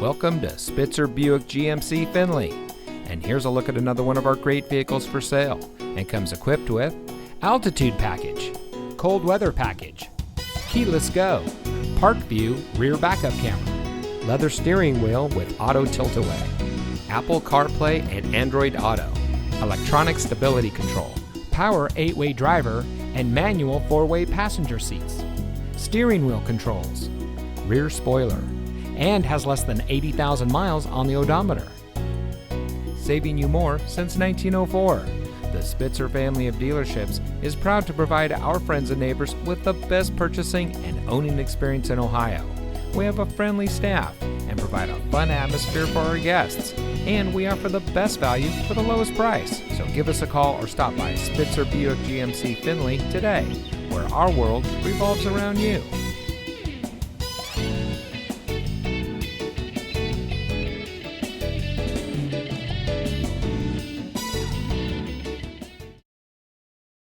Welcome to Spitzer Buick GMC Findlay. And here's a look at another one of our great vehicles for sale. And comes equipped with altitude package, cold weather package, keyless go, park view rear backup camera, leather steering wheel with auto tilt-away, Apple CarPlay and Android Auto, electronic stability control, power 8-way driver and manual 4-way passenger seats, steering wheel controls, rear spoiler, and has less than 80,000 miles on the odometer. Saving you more since 1904. The Spitzer family of dealerships is proud to provide our friends and neighbors with the best purchasing and owning experience in Ohio. We have a friendly staff and provide a fun atmosphere for our guests. And we offer the best value for the lowest price. So give us a call or stop by Spitzer Buick GMC Findlay today, where our world revolves around you.